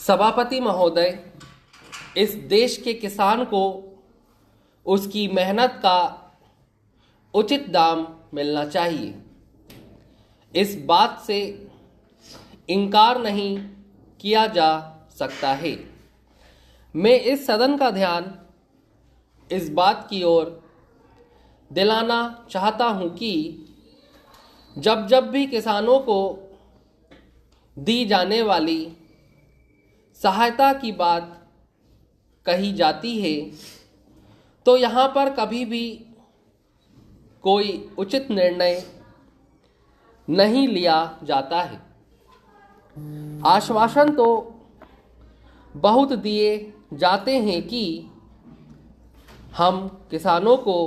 सभापति महोदय, इस देश के किसान को उसकी मेहनत का उचित दाम मिलना चाहिए। इस बात से इनकार नहीं किया जा सकता है। मैं इस सदन का ध्यान इस बात की ओर दिलाना चाहता हूं कि जब जब भी किसानों को दी जाने वाली सहायता की बात कही जाती है तो यहाँ पर कभी भी कोई उचित निर्णय नहीं लिया जाता है। आश्वासन तो बहुत दिए जाते हैं कि हम किसानों को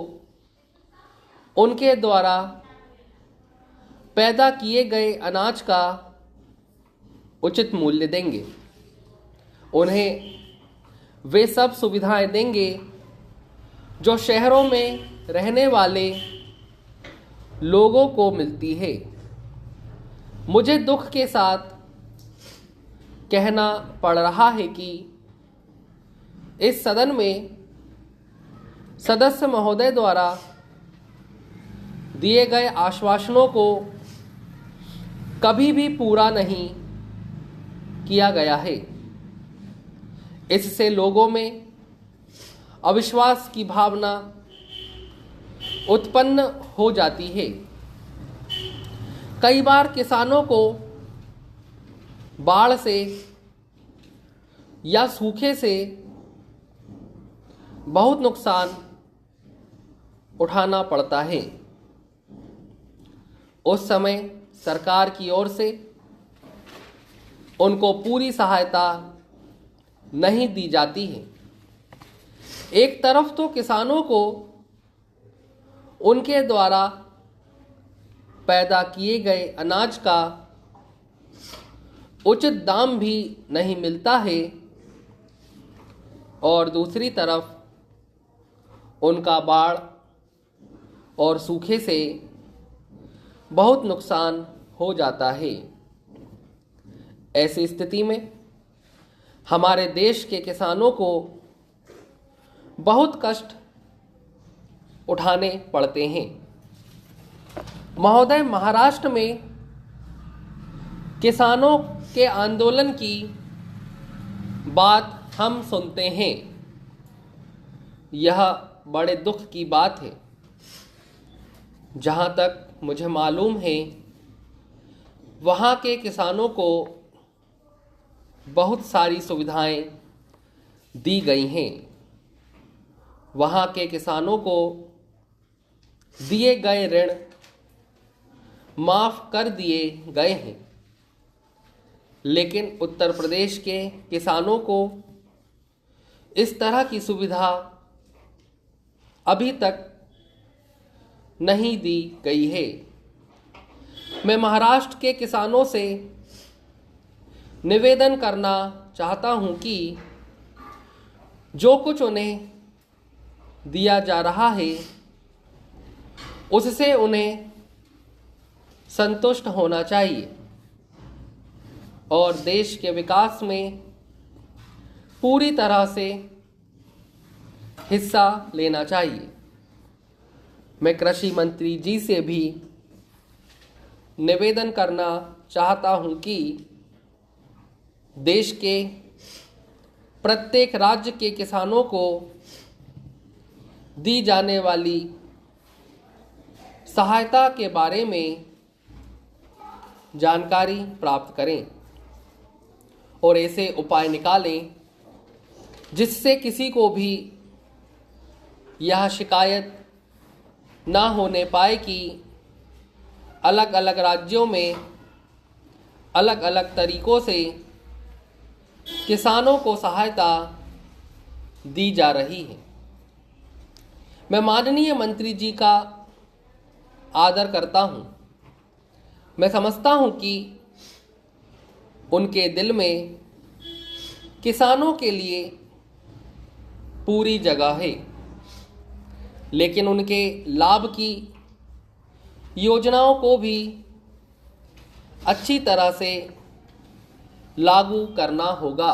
उनके द्वारा पैदा किए गए अनाज का उचित मूल्य देंगे, उन्हें वे सब सुविधाएं देंगे जो शहरों में रहने वाले लोगों को मिलती है। मुझे दुख के साथ कहना पड़ रहा है कि इस सदन में सदस्य महोदय द्वारा दिए गए आश्वासनों को कभी भी पूरा नहीं किया गया है। इससे लोगों में अविश्वास की भावना उत्पन्न हो जाती है। कई बार किसानों को बाढ़ से या सूखे से बहुत नुकसान उठाना पड़ता है। उस समय सरकार की ओर से उनको पूरी सहायता नहीं दी जाती है। एक तरफ तो किसानों को उनके द्वारा पैदा किए गए अनाज का उचित दाम भी नहीं मिलता है और दूसरी तरफ उनका बाढ़ और सूखे से बहुत नुकसान हो जाता है। ऐसी स्थिति में हमारे देश के किसानों को बहुत कष्ट उठाने पड़ते हैं। महोदय, महाराष्ट्र में किसानों के आंदोलन की बात हम सुनते हैं। यह बड़े दुख की बात है। जहाँ तक मुझे मालूम है, वहाँ के किसानों को बहुत सारी सुविधाएं दी गई हैं। वहाँ के किसानों को दिए गए ऋण माफ़ कर दिए गए हैं, लेकिन उत्तर प्रदेश के किसानों को इस तरह की सुविधा अभी तक नहीं दी गई है। मैं महाराष्ट्र के किसानों से निवेदन करना चाहता हूं कि जो कुछ उन्हें दिया जा रहा है उससे उन्हें संतुष्ट होना चाहिए और देश के विकास में पूरी तरह से हिस्सा लेना चाहिए। मैं कृषि मंत्री जी से भी निवेदन करना चाहता हूं कि देश के प्रत्येक राज्य के किसानों को दी जाने वाली सहायता के बारे में जानकारी प्राप्त करें और ऐसे उपाय निकालें जिससे किसी को भी यह शिकायत ना होने पाए कि अलग अलग राज्यों में अलग अलग तरीकों से किसानों को सहायता दी जा रही है। मैं माननीय मंत्री जी का आदर करता हूं। मैं समझता हूं कि उनके दिल में किसानों के लिए पूरी जगह है, लेकिन उनके लाभ की योजनाओं को भी अच्छी तरह से लागू करना होगा।